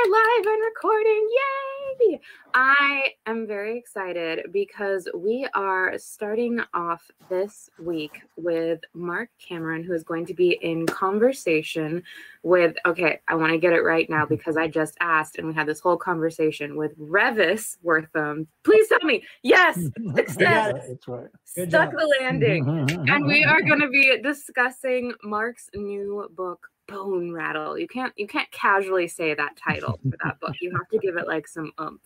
are live and recording. Yay! I am very excited because we are starting off this week with Marc Cameron, who is going to be in conversation with, okay, I want to get it right now because I just asked and we had this whole conversation with Reavis Wortham. Please tell me. Yes, success. That's right. Stuck the landing. And we are going to be discussing Marc's new book, Bone Rattle. You can't casually say that title for that book. You have to give it like some oomph.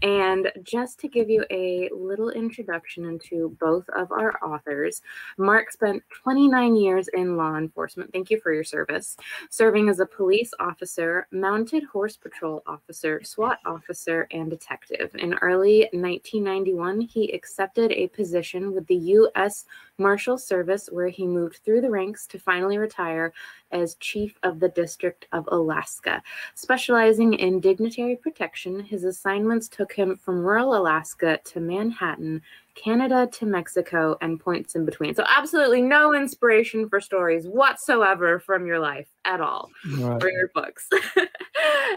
And just to give you a little introduction into both of our authors, Marc spent 29 years in law enforcement. Thank you for your service. Serving as a police officer, mounted horse patrol officer, SWAT officer, and detective. In early 1991, he accepted a position with the U.S. Marshals Service, where he moved through the ranks to finally retire as Chief of the District of Alaska. Specializing in dignitary protection, his assignments took him from rural Alaska to Manhattan, Canada to Mexico, and points in between. So absolutely no inspiration for stories whatsoever from your life at all for your books.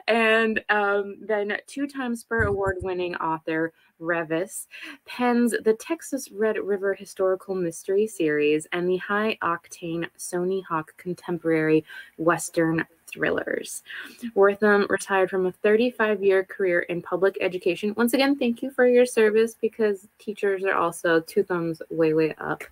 And then two-time Spur Award-winning author Reavis pens the Texas Red River Historical Mystery Series and the high-octane Sony Hawk contemporary Western thrillers. Wortham retired from a 35-year career in public education. Once again, thank you for your service, because teachers are also two thumbs way, way up.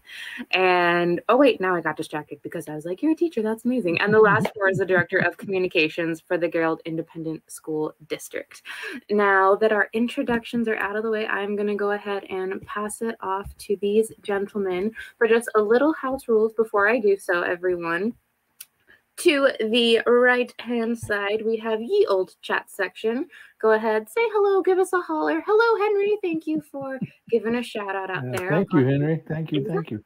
And, oh wait, now I got distracted because I was like, you're a teacher, that's amazing. And the last four is the Director of Communications for the Gerald Independent School District. Now that our introductions are out of the way, I'm going to go ahead and pass it off to these gentlemen for just a little house rules before I do so, everyone. To the right-hand side, we have ye old chat section. Go ahead, say hello, give us a holler. Hello, Henry. Thank you for giving a shout-out out there. Thank you, Henry. Thank you.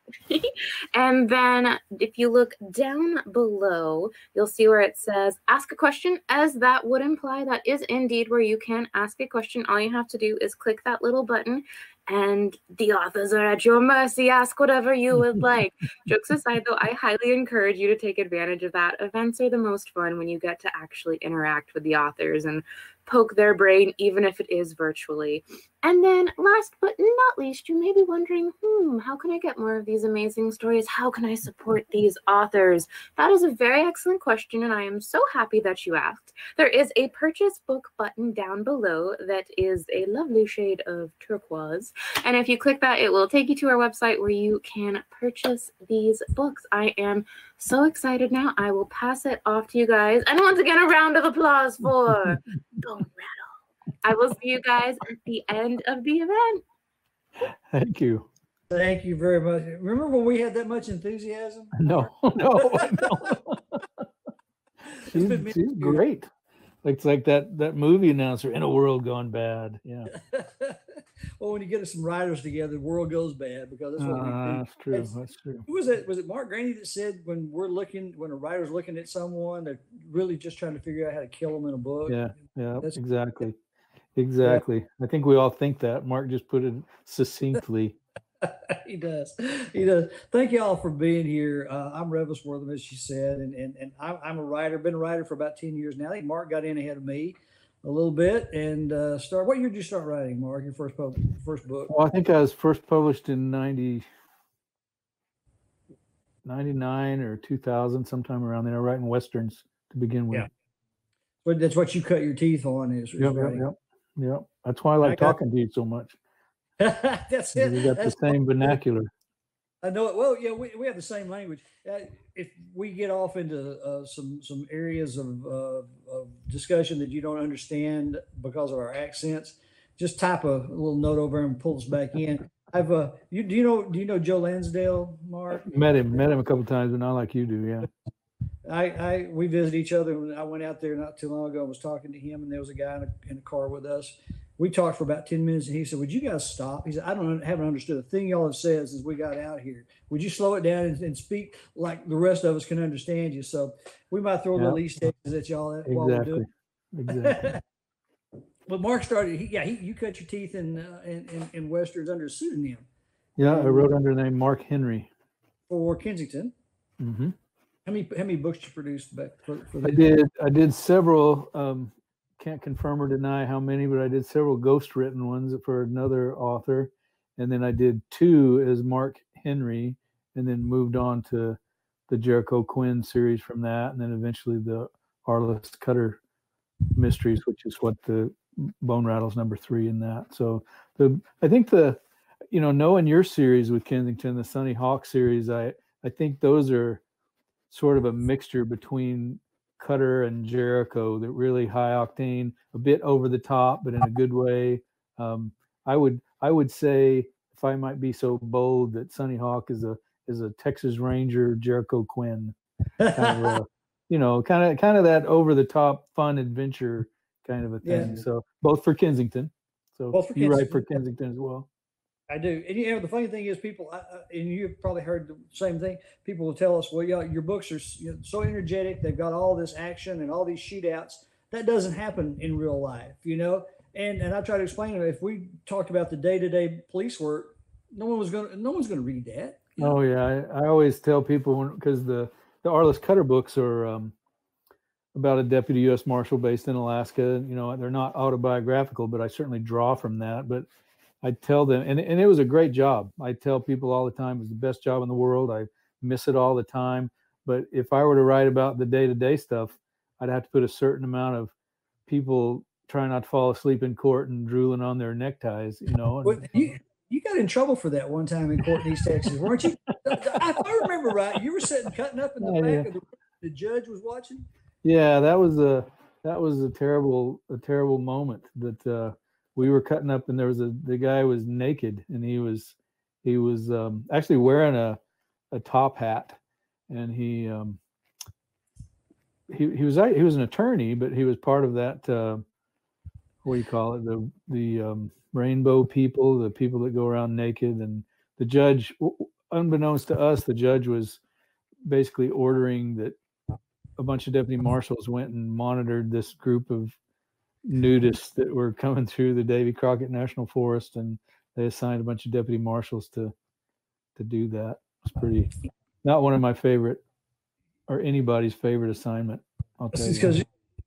And then if you look down below, you'll see where it says ask a question, as that would imply that is indeed where you can ask a question. All you have to do is click that little button, and the authors are at your mercy. Ask whatever you would like. Jokes aside, though, I highly encourage you to take advantage of that. Events are the most fun when you get to actually interact with the authors and poke their brain, even if it is virtually. And then last but not least, you may be wondering, how can I get more of these amazing stories? How can I support these authors? That is a very excellent question, and I am so happy that you asked. There is a purchase book button down below that is a lovely shade of turquoise. And if you click that, it will take you to our website where you can purchase these books. I am so excited now. I will pass it off to you guys. And once again, a round of applause for Bone Rattle. I will see you guys at the end of the event. Thank you. Thank you very much. Remember when we had that much enthusiasm? No. She's great. It's like that movie announcer, In a World Gone Bad. Yeah. Well, when you get some writers together, the world goes bad, because that's what we do. That's true. That's true. Who was it? Was it Mark Graney that said when a writer's looking at someone, they're really just trying to figure out how to kill them in a book? Yeah. Exactly. Yeah. I think we all think that. Mark just put it succinctly. He does. Thank you all for being here. I'm Reavis Wortham, as she said, and I'm a writer. Been a writer for about 10 years now. I think Mark got in ahead of me a little bit and started. What year did you start writing, Mark? Your first book? Well, I think I was first published in 99 or 2000, sometime around there, writing westerns to begin with. Yeah. But that's what you cut your teeth on, is writing. Yep. That's why I like talking to you so much. That's it. We got the same vernacular. I know it. Well, yeah, we have the same language. If we get off into some areas of discussion that you don't understand because of our accents, just type a little note over and pull us back in. Do you know Joe Lansdale, Mark? Met him a couple of times, but not like you do. Yeah. We visit each other. When I went out there not too long ago, I was talking to him, and there was a guy in a car with us. We talked for about 10 minutes, and he said, "Would you guys stop?" He said, haven't understood a thing y'all have said since we got out here. Would you slow it down and speak like the rest of us can understand you?" So we might throw the least edges at y'all while we do it. Exactly. But Mark started. You cut your teeth in westerns under a pseudonym. Yeah, I wrote under the name Mark Henry for Kensington. Mm-hmm. How many books did you produce back for that? I did several can't confirm or deny how many, but I did several ghost-written ones for another author, and then I did 2 as Mark Henry, and then moved on to the Jericho Quinn series from that, and then eventually the Arliss Cutter mysteries, which is what the Bone Rattle's #3 in that. So I think knowing your series with Kensington, the Sunny Hawk series, I think those are sort of a mixture between Cutter and Jericho, that really high octane, a bit over the top, but in a good way. I would say, if I might be so bold, that Sunny Hawk is a Texas Ranger Jericho Quinn, kind of that over the top fun adventure kind of a thing. Yeah. So both for Kensington. So Both for you write Kensington. for Kensington as well. I do. And the funny thing is, people, and you've probably heard the same thing, people will tell us, well, yeah, your books are so energetic. They've got all this action and all these shootouts. That doesn't happen in real life, And I try to explain to them, if we talked about the day-to-day police work, no one's going to read that. Oh yeah. I always tell people, because the Arliss Cutter books are about a deputy U.S. Marshal based in Alaska. They're not autobiographical, but I certainly draw from that. But I tell them, and it was a great job. I tell people all the time, it was the best job in the world. I miss it all the time. But if I were to write about the day-to-day stuff, I'd have to put a certain amount of people trying not to fall asleep in court and drooling on their neckties, Well, you got in trouble for that one time in court in East Texas, weren't you? If I remember right, you were sitting cutting up in the back of the judge was watching. Yeah, that was a terrible moment that we were cutting up, and the guy was naked, and he was actually wearing a top hat, and he was an attorney, but he was part of that what do you call it, the rainbow people, the people that go around naked. And the judge, unbeknownst to us, the judge was basically ordering that a bunch of deputy marshals went and monitored this group of nudists that were coming through the Davy Crockett National Forest, and they assigned a bunch of deputy marshals to do that. It's pretty, not one of my favorite or anybody's favorite assignment.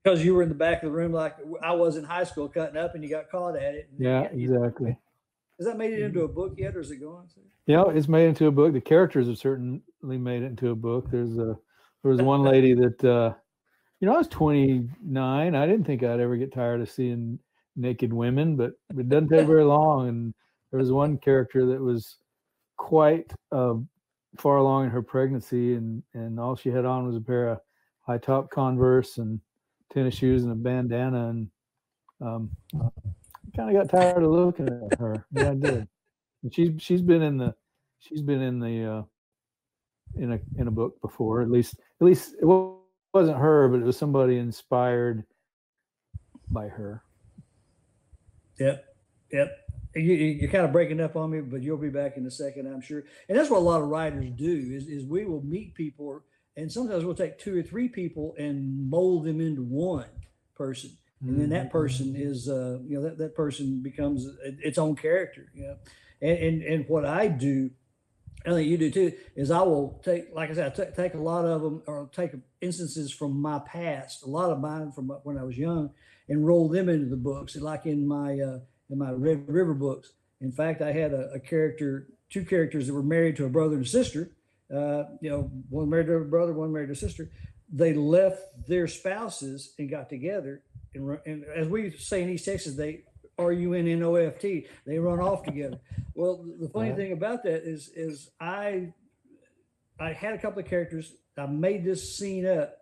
Because you were in the back of the room like I was in high school cutting up, and you got caught at it. Yeah, exactly. Has that made it into a book yet, or is it going to? Yeah, it's made into a book. The characters have certainly made it into a book. There was one lady that I was 29. I didn't think I'd ever get tired of seeing naked women, but it doesn't take very long. And there was one character that was quite far along in her pregnancy, and all she had on was a pair of high top Converse and tennis shoes and a bandana, and kind of got tired of looking at her. Yeah, I did. And she's been in a book before. At least it wasn't her, but it was somebody inspired by her. Yep. You're kind of breaking up on me, but you'll be back in a second, I'm sure. And that's what a lot of writers do is we will meet people, and sometimes we'll take 2 or 3 people and mold them into one person. And then that person is, that person becomes its own character, And what I do, I think you do too, is I will take, like I said, take a lot of them, or take instances from my past, a lot of mine from when I was young, and roll them into the books. Like in my Red River books. In fact, I had two characters that were married to a brother and sister. One married to a brother, one married to a sister. They left their spouses and got together. And as we say in East Texas, they RUNNOFT. They run off together. Well, the funny thing about that is I had a couple of characters. I made this scene up,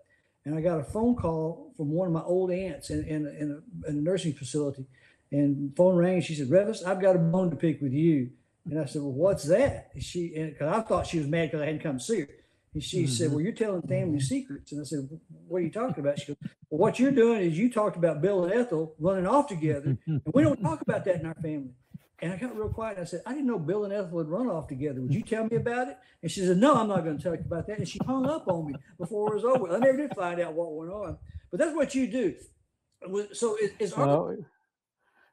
and I got a phone call from one of my old aunts in a nursing facility. And phone rang, and she said, "Reavis, I've got a bone to pick with you." And I said, "Well, what's that?" Because I thought she was mad because I hadn't come to see her. And she said, "Well, you're telling family secrets." And I said, "What are you talking about?" She goes, "Well, what you're doing is you talked about Bill and Ethel running off together, and we don't talk about that in our family." And I got real quiet. And I said, "I didn't know Bill and Ethel had run off together. Would you tell me about it?" And she said, "No, I'm not going to tell you about that." And she hung up on me before it was over. I never did find out what went on. But that's what you do. So it's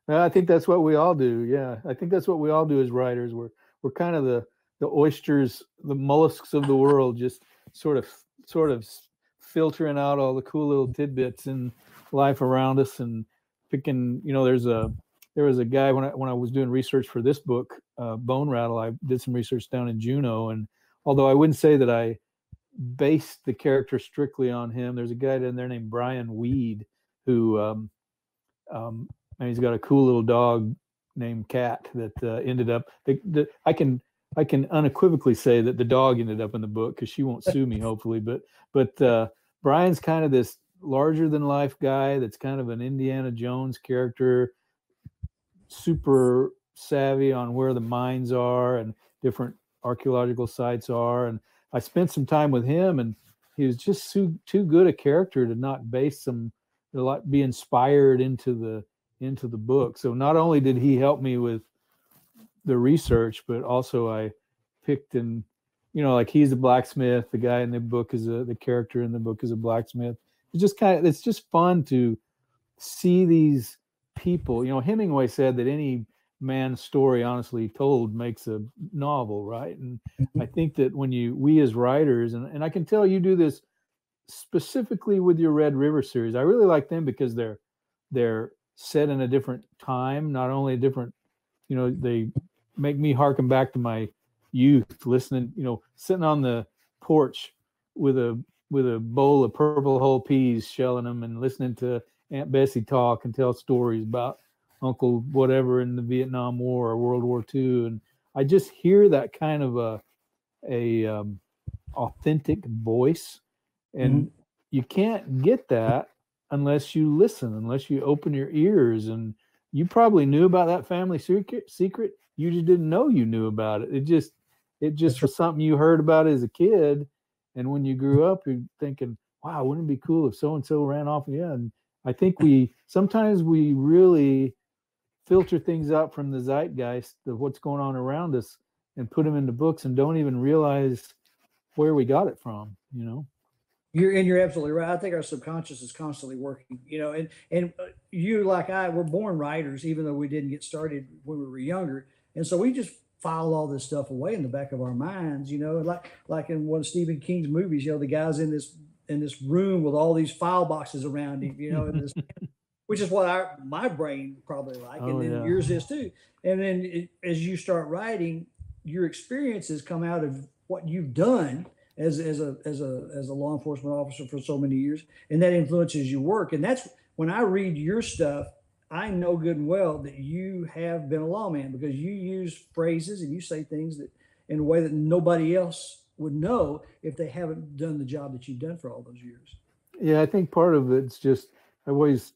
I think that's what we all do. Yeah, I think that's what we all do as writers. We're kind of the oysters, the mollusks of the world, just sort of filtering out all the cool little tidbits in life around us, and picking, there was a guy when I was doing research for this book, Bone Rattle, I did some research down in Juneau, and although I wouldn't say that I based the character strictly on him, there's a guy down there named Brian Weed who, and he's got a cool little dog named Cat that ended up. I can unequivocally say that the dog ended up in the book because she won't sue me, hopefully. But Brian's kind of this larger than life guy that's kind of an Indiana Jones character, super savvy on where the mines are and different archaeological sites are. And I spent some time with him, and he was just too good a character to not be inspired into the book. So not only did he help me with the research, but also I picked like he's a blacksmith. The guy in the book the character in the book is a blacksmith. It's just fun to see these people. Hemingway said that any man's story honestly told makes a novel, right? And I think that when we as writers, and I can tell you do this specifically with your Red River series, I really like them because they're set in a different time, not only a different, they make me harken back to my youth, listening, sitting on the porch with a bowl of purple whole peas, shelling them, and listening to Aunt Bessie talk and tell stories about Uncle whatever in the Vietnam War or World War II. And I just hear that kind of a authentic voice, and you can't get that unless you listen, unless you open your ears. And you probably knew about that family secret. You just didn't know you knew about it. It just was something you heard about as a kid. And when you grew up, you're thinking, wow, wouldn't it be cool if so-and-so ran off? Yeah. And I think sometimes we really filter things out from the zeitgeist of what's going on around us and put them into books and don't even realize where we got it from, You're absolutely right. I think our subconscious is constantly working, and you, like I, were born writers, even though we didn't get started when we were younger. And so we just file all this stuff away in the back of our minds, like in one of Stephen King's movies, the guy's in this room with all these file boxes around him, which is what my brain probably like. And then yours is too. And then as you start writing, your experiences come out of what you've done as a law enforcement officer for so many years, and that influences your work. And that's when I read your stuff, I know good and well that you have been a lawman, because you use phrases and you say things that in a way that nobody else would know if they haven't done the job that you've done for all those years. Yeah, I think part of it's just, I always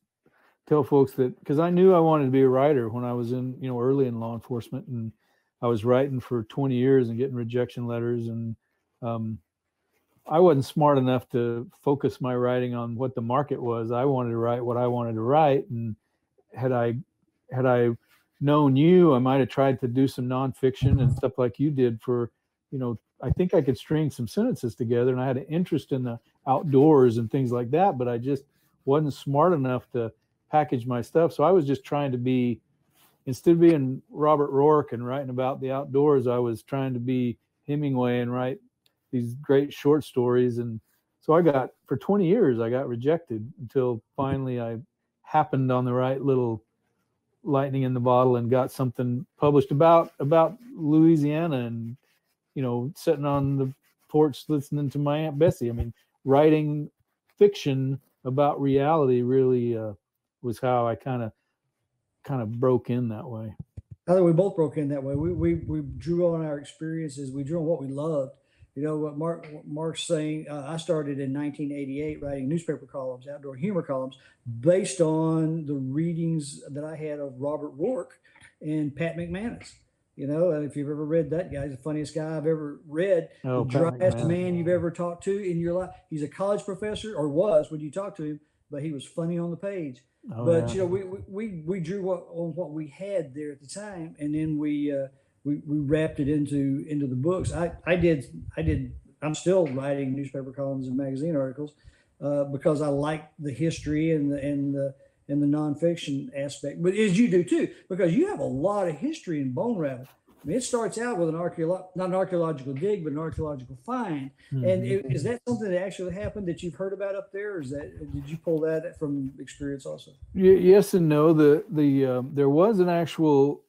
tell folks that, because I knew I wanted to be a writer when I was in, early in law enforcement, and I was writing for 20 years and getting rejection letters, and I wasn't smart enough to focus my writing on what the market was. I wanted to write what I wanted to write, and had I known you, I might have tried to do some nonfiction and stuff like you did for, I think I could string some sentences together, and I had an interest in the outdoors and things like that, but I just wasn't smart enough to package my stuff. So I was just trying to be, instead of being Robert Rourke and writing about the outdoors, I was trying to be Hemingway and write these great short stories. And so for 20 years, I got rejected until finally I happened on the right little lightning in the bottle and got something published about Louisiana, and, sitting on the porch listening to my Aunt Bessie. I mean, writing fiction about reality really was how I kind of broke in that way. I think we both broke in that way. We drew on our experiences. We drew on what we loved. What Mark's saying, I started in 1988 writing newspaper columns, outdoor humor columns, based on the readings that I had of Robert Rourke and Pat McManus. If you've ever read that guy, he's the funniest guy I've ever read. The driest man you've ever talked to in your life. He's a college professor, or was when you talked to him, but he was funny on the page. We drew on what we had there at the time, and then we wrapped it into the books. I'm still writing newspaper columns and magazine articles because I like the history and the nonfiction aspect, but as you do too, because you have a lot of history in Bone Rattle. I mean, it starts out with not an archaeological dig, but an archaeological find. Mm-hmm. And is that something that actually happened that you've heard about up there? Or did you pull that from experience also? Yes and no. There was an actual,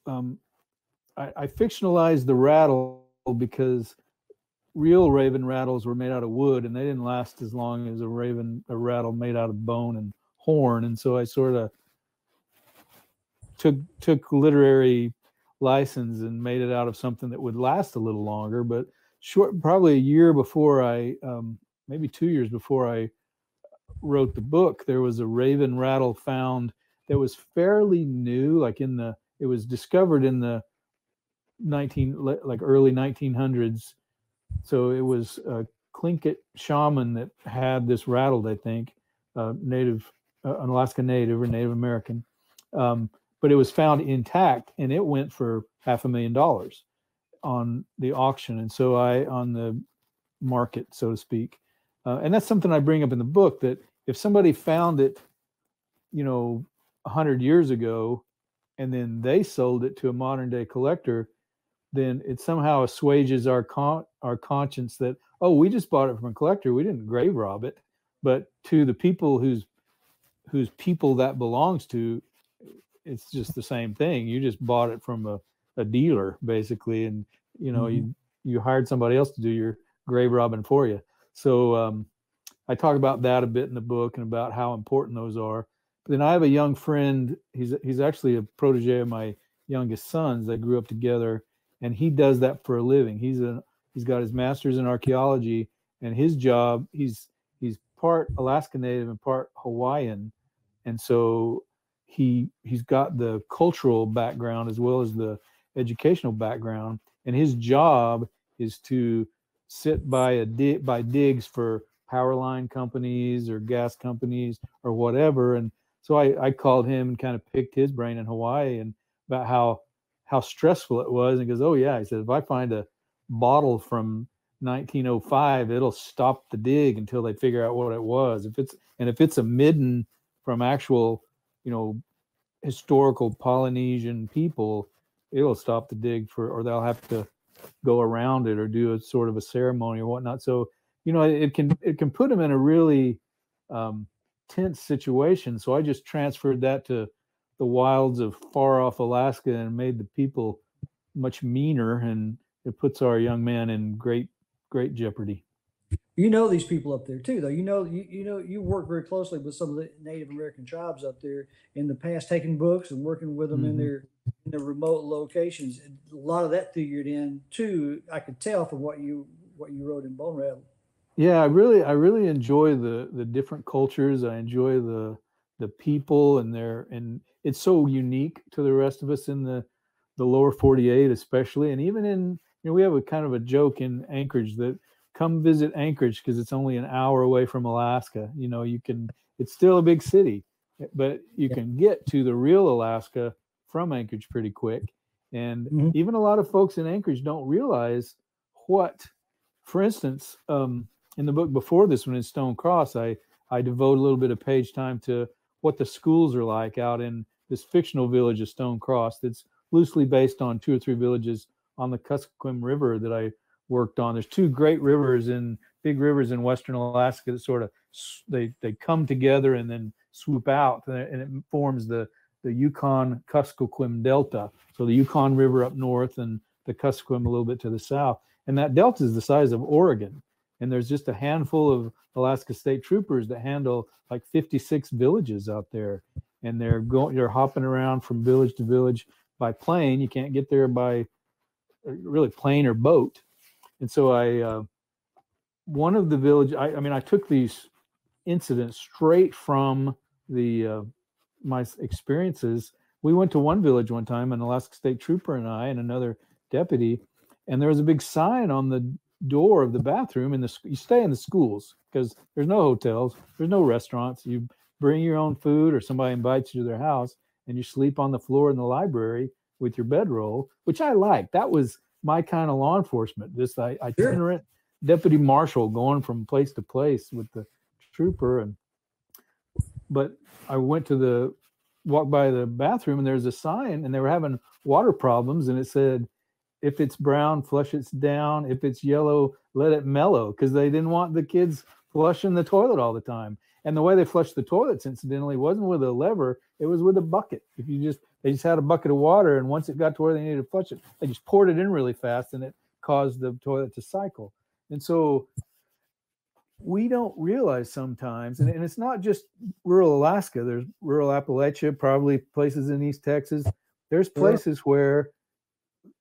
I fictionalized the rattle because real raven rattles were made out of wood and they didn't last as long as a rattle made out of bone and horn. And so I sort of took literary license and made it out of something that would last a little longer. But probably a year before maybe 2 years before I wrote the book, there was a raven rattle found that was fairly new, it was discovered in the early 1900s. So it was a Tlingit shaman that had this rattled, I think, an Alaska Native or Native American. But it was found intact and it went for $500,000 on the auction. And so on the market, so to speak. And that's something I bring up in the book, that if somebody found it, 100 years ago, and then they sold it to a modern day collector, then it somehow assuages our conscience that, oh, we just bought it from a collector. We didn't grave rob it. But to the people whose people that belongs to, it's just the same thing. You just bought it from a dealer, basically, and you hired somebody else to do your grave robbing for you. So I talk about that a bit in the book and about how important those are. But then I have a young friend. He's actually a protege of my youngest sons. They grew up together, and he does that for a living. He's got his master's in archaeology, and his job, he's part Alaska Native and part Hawaiian, and so he's got the cultural background as well as the educational background, and his job is to sit by digs for power line companies or gas companies or whatever. And so I called him and kind of picked his brain in Hawaii and about how stressful it was. And he goes, oh yeah, he said, if I find a bottle from 1905, it'll stop the dig until they figure out what it was. If it's a midden from actual, historical Polynesian people, it'll stop the dig or they'll have to go around it or do a sort of a ceremony or whatnot. So, it can put them in a really tense situation. So I just transferred that to the wilds of far off Alaska and made the people much meaner, and it puts our young man in great jeopardy. These people up there too, though. You work very closely with some of the Native American tribes up there in the past, taking books and working with them in their remote locations. A lot of that figured in too. I could tell from what you wrote in Bone Rattle. Yeah, I really enjoy the different cultures. I enjoy the people and it's so unique to the rest of us in the lower 48, especially, and even in we have a kind of a joke in Anchorage that come visit Anchorage because it's only an hour away from Alaska. It's still a big city, but you can get to the real Alaska from Anchorage pretty quick. And even a lot of folks in Anchorage don't realize what, for instance, in the book before this one in Stone Cross, I devote a little bit of page time to what the schools are like out in this fictional village of Stone Cross that's loosely based on 2 or 3 villages on the Kuskokwim River that I worked on. There's 2 great big rivers in Western Alaska that sort of, they come together and then swoop out, and it forms the Yukon Kuskokwim Delta. So the Yukon River up north and the Kuskokwim a little bit to the south. And that delta is the size of Oregon. And there's just a handful of Alaska State Troopers that handle like 56 villages out there. And they're hopping around from village to village by plane. You can't get there by really plane or boat. And so one of the village, I took these incidents straight from my experiences. We went to one village one time, an Alaska State Trooper and I and another deputy, and there was a big sign on the door of the bathroom. You stay in the schools because there's no hotels, there's no restaurants. You bring your own food or somebody invites you to their house and you sleep on the floor in the library with your bedroll, which I like. That was my kind of law enforcement, this itinerant deputy marshal going from place to place with the trooper. But I walked by the bathroom and there's a sign and they were having water problems and it said, if it's brown, flush it down. If it's yellow, let it mellow, because they didn't want the kids flushing the toilet all the time. And the way they flushed the toilets, incidentally, wasn't with a lever, it was with a bucket. They just had a bucket of water, and once it got to where they needed to flush it, they just poured it in really fast, and it caused the toilet to cycle. And so we don't realize sometimes, and it's not just rural Alaska, there's rural Appalachia, probably places in East Texas. There's places where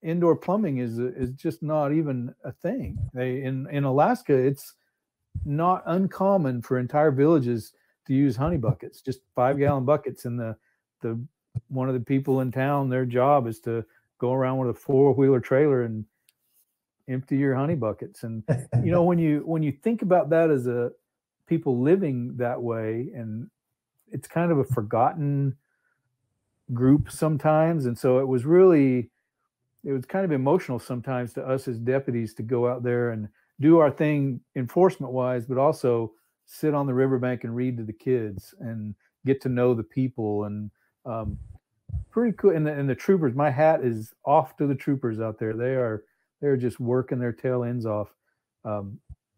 indoor plumbing is just not even a thing. In Alaska, it's not uncommon for entire villages to use honey buckets, just 5-gallon buckets. And the one of the people in town, their job is to go around with a 4-wheeler trailer and empty your honey buckets. And when you think about that as a people living that way, and it's kind of a forgotten group sometimes. And so it was kind of emotional sometimes to us as deputies to go out there and do our thing enforcement wise, but also sit on the riverbank and read to the kids and get to know the people. And pretty cool. And the troopers, my hat is off to the troopers out there. They're just working their tail ends off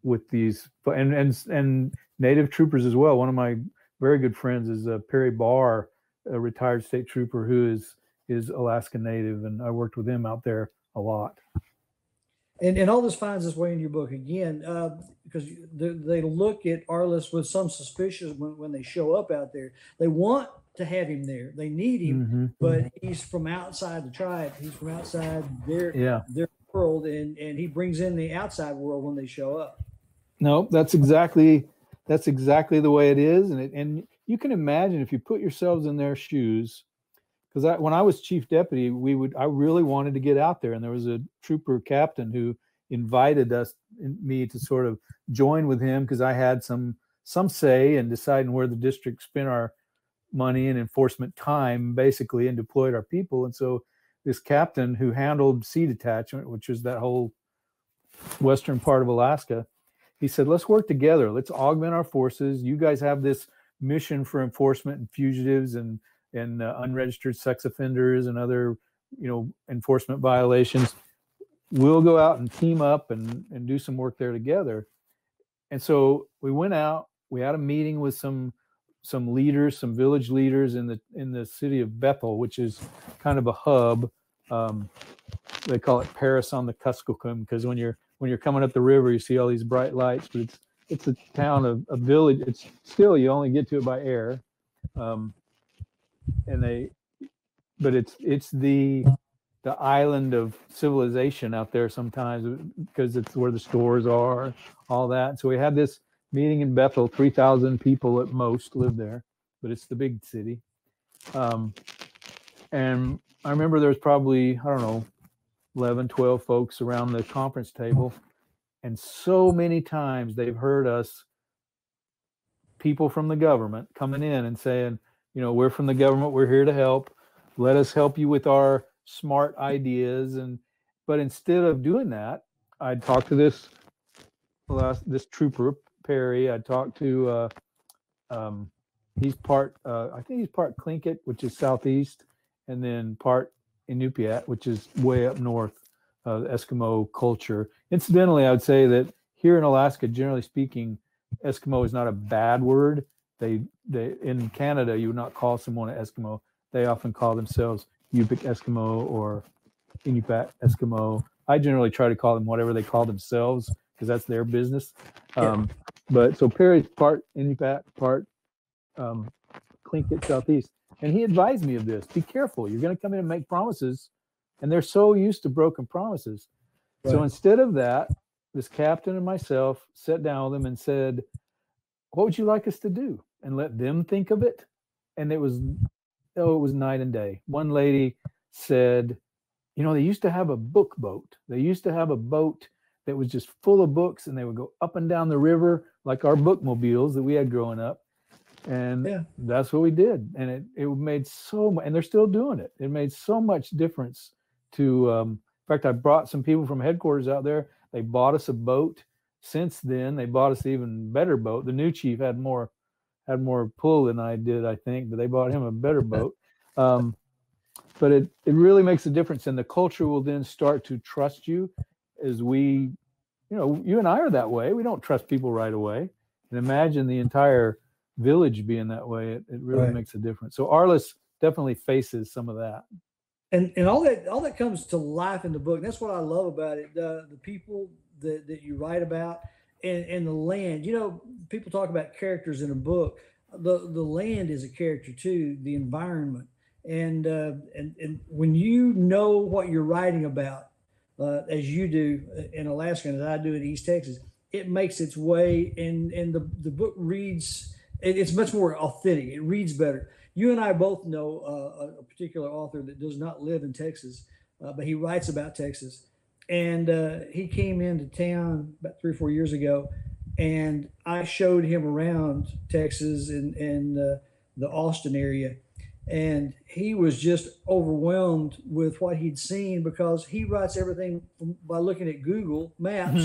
with these and native troopers as well. One of my very good friends is Perry Barr, a retired state trooper who is Alaska Native, and I worked with him out there a lot. And all this finds its way in your book again, because they look at Arliss with some suspicion when they show up out there. They want to have him there. They need him, but he's from outside the tribe. He's from outside their world, and he brings in the outside world when they show up. No, that's exactly the way it is, and you can imagine if you put yourselves in their shoes. Because when I was chief deputy, I really wanted to get out there, and there was a trooper captain who invited me to sort of join with him, because I had some say in deciding where the district spent our money and enforcement time, basically, and deployed our people. And so this captain who handled Sea Detachment, which is that whole western part of Alaska, he said, let's work together. Let's augment our forces. You guys have this mission for enforcement and fugitives and unregistered sex offenders and other, enforcement violations. We'll go out and team up and do some work there together. And so we went out, we had a meeting with some leaders, some village leaders in the city of Bethel, which is kind of a hub. They call it Paris on the Kuskokwim, because when you're coming up the river, you see all these bright lights, but it's a town, a village. It's still, you only get to it by air. But it's the island of civilization out there sometimes, because it's where the stores are, all that. So we had this meeting in Bethel. 3,000 people at most live there, but it's the big city. And I remember there was probably, 11, 12 folks around the conference table. And so many times they've heard us, people from the government, coming in and saying, we're from the government, we're here to help. Let us help you with our smart ideas. But instead of doing that, I'd talk to this trooper, Perry. I'd talk to, he's part, I think he's part Tlingit, which is southeast, and then part Inupiat, which is way up north, Eskimo culture. Incidentally, I would say that here in Alaska, generally speaking, Eskimo is not a bad word. They in Canada, you would not call someone an Eskimo. They often call themselves Yupik Eskimo or Inupiat Eskimo. I generally try to call them whatever they call themselves, because that's their business. But so Perry's part Inupiat, part Tlingit Southeast. And he advised me of this. Be careful. You're going to come in and make promises, and they're so used to broken promises. Right. So instead of that, this captain and myself sat down with them and said, what would you like us to do? And let them think of it. And it was night and day. One lady said, they used to have a book boat. They used to have a boat that was just full of books, and they would go up and down the river like our bookmobiles that we had growing up. And that's what we did. And it made so much, and they're still doing it. It made so much difference to, in fact, I brought some people from headquarters out there. They bought us a boat. Since then, they bought us an even better boat. The new chief had more pull than I did, I think, but they bought him a better boat. but it really makes a difference, and the culture will then start to trust you. As we, you and I are that way. We don't trust people right away, and imagine the entire village being that way. It really makes a difference. So Arliss definitely faces some of that. And all that comes to life in the book. And that's what I love about it. The people that you write about, and the land. People talk about characters in a book. The land is a character too. The environment, and when you know what you're writing about, as you do in Alaska and as I do in East Texas, it makes its way, and the book reads. It's much more authentic. It reads better. You and I both know a particular author that does not live in Texas, but he writes about Texas. And he came into town about 3 or 4 years ago, and I showed him around Texas and the Austin area. And he was just overwhelmed with what he'd seen, because he writes everything by looking at Google Maps.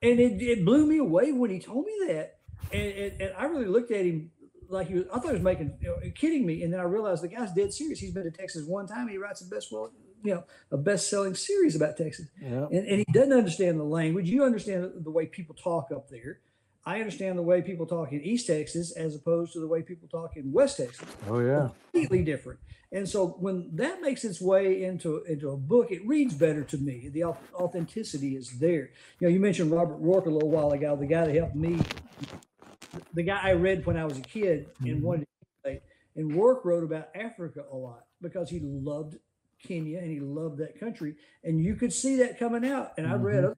And it blew me away when he told me that. And I really looked at him like I thought he was kidding me. And then I realized the guy's dead serious. He's been to Texas one time. He writes a best-selling series about Texas. Yeah. And he doesn't understand the language. You understand the way people talk up there. I understand the way people talk in East Texas as opposed to the way people talk in West Texas. Oh, yeah. Completely different. And so when that makes its way into a book, it reads better to me. The authenticity is there. You mentioned Robert Rourke a little while ago, the guy that helped me, the guy I read when I was a kid and wanted to emulate. And Rourke wrote about Africa a lot because he loved Kenya and he loved that country. And you could see that coming out. And I read others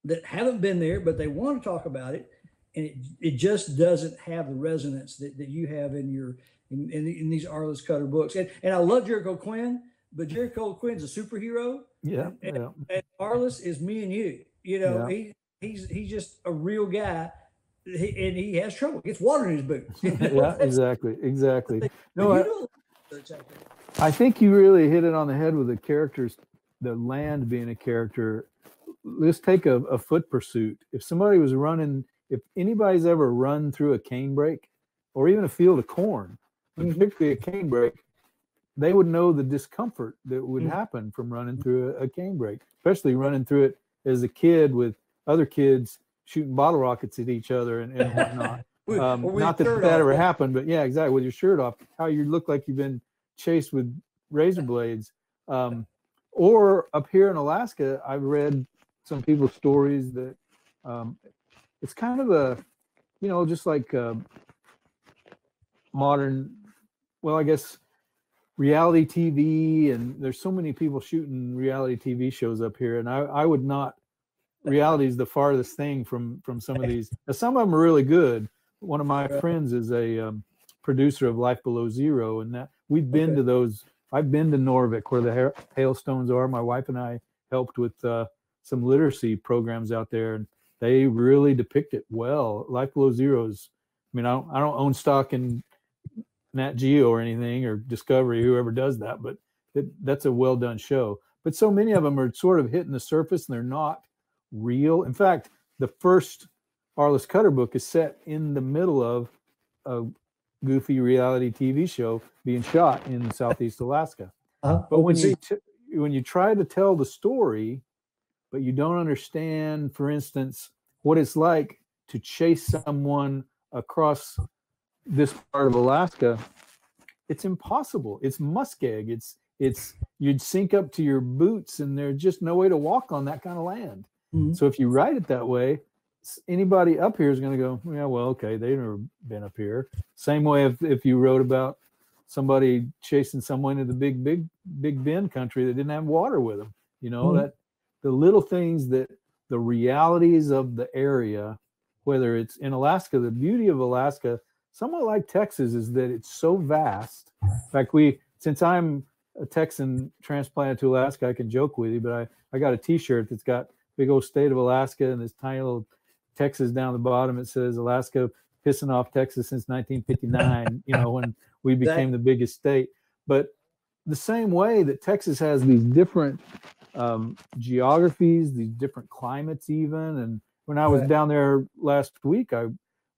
that haven't been there, but they want to talk about it. And it just doesn't have the resonance that you have in these Arliss Cutter books. And I love Jericho Quinn, but Jericho Quinn's a superhero. Yeah. And Arliss is me and you. He's just a real guy. And he has trouble. Gets water in his boots. Yeah, exactly. No, I think you really hit it on the head with the characters, the land being a character. Let's take a foot pursuit. If somebody was running, if anybody's ever run through a cane brake or even a field of corn, particularly a cane brake, they would know the discomfort that would happen from running through a cane brake, especially running through it as a kid with other kids shooting bottle rockets at each other and whatnot. Not that ever happened, but yeah, exactly. With your shirt off, how you look like you've been chased with razor blades. Or up here in Alaska, I've read some people's stories that it's kind of just like modern, I guess, reality TV. And there's so many people shooting reality TV shows up here. And I would not, reality is the farthest thing from some of these. Now, some of them are really good. One of my friends is a producer of Life Below Zero, and that we've been to those. I've been to Norvik where the hailstones are. My wife and I helped with some literacy programs out there, and they really depict it well. Life Below Zero is, I don't own stock in Nat Geo or anything, or Discovery, whoever does that, but that's a well done show. But so many of them are sort of hitting the surface and they're not real. In fact, the first Arliss Cutter book is set in the middle of a goofy reality TV show being shot in Southeast Alaska. But when you try to tell the story, but you don't understand, for instance, what it's like to chase someone across this part of Alaska, it's impossible. It's muskeg. It's you'd sink up to your boots, and there's just no way to walk on that kind of land. So if you write it that way, anybody up here is going to go, yeah, well, okay, they've never been up here. Same way if you wrote about somebody chasing someone in the Big Bend country that didn't have water with them, that the little things, that the realities of the area, whether it's in Alaska, the beauty of Alaska, somewhat like Texas, is that it's so vast. In fact, since I'm a Texan transplanted to Alaska, I can joke with you, but I got a T-shirt that's got big old state of Alaska and this tiny little Texas down the bottom. It says Alaska pissing off Texas since 1959, when we became the biggest state. But the same way that Texas has these different geographies, these different climates even. And when I was down there last week, I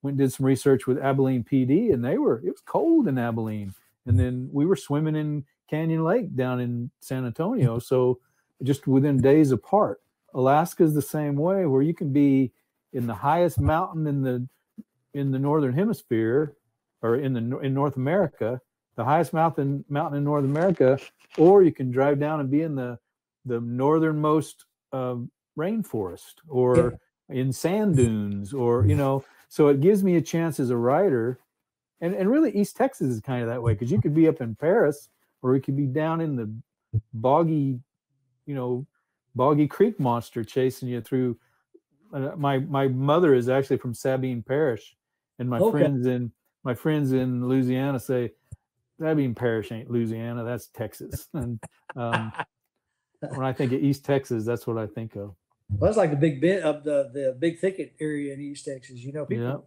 went and did some research with Abilene PD, and it was cold in Abilene. And then we were swimming in Canyon Lake down in San Antonio. So just within days apart. Alaska is the same way, where you can be in the highest mountain in the northern hemisphere, or in North America, the highest mountain in North America, or you can drive down and be in the northernmost rainforest, or in sand dunes, or so it gives me a chance as a writer. And really East Texas is kind of that way, because you could be up in Paris, or you could be down in the boggy creek monster chasing you through. My mother is actually from Sabine Parish, and my friends in Louisiana say Sabine Parish ain't Louisiana, that's Texas. And when I think of East Texas, that's what I think of. Well, that's like the big bit of the big thicket area in East Texas. People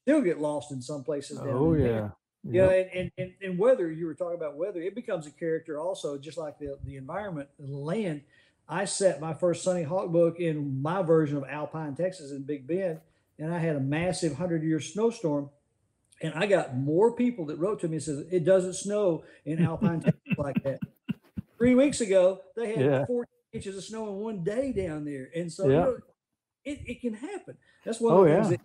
still get lost in some places down there. And weather, you were talking about weather, it becomes a character also, just like the environment, the land. I set my first Sonny Hawk book in my version of Alpine, Texas, in Big Bend, and I had a massive 100-year snowstorm, and I got more people that wrote to me and said, it doesn't snow in Alpine, Texas like that. 3 weeks ago, they had 14 inches of snow in one day down there, and so it can happen. That's one of the things that,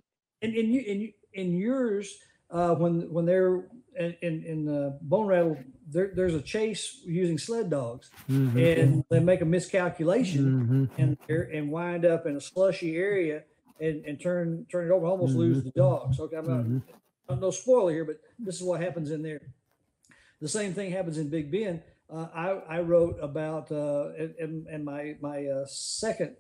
and yours, when they're in Bone Rattle, there's a chase using sled dogs, and they make a miscalculation and wind up in a slushy area and turn it over, almost lose the dogs. Okay, I'm no spoiler here, but this is what happens in there. The same thing happens in Big Bend. I wrote about in my second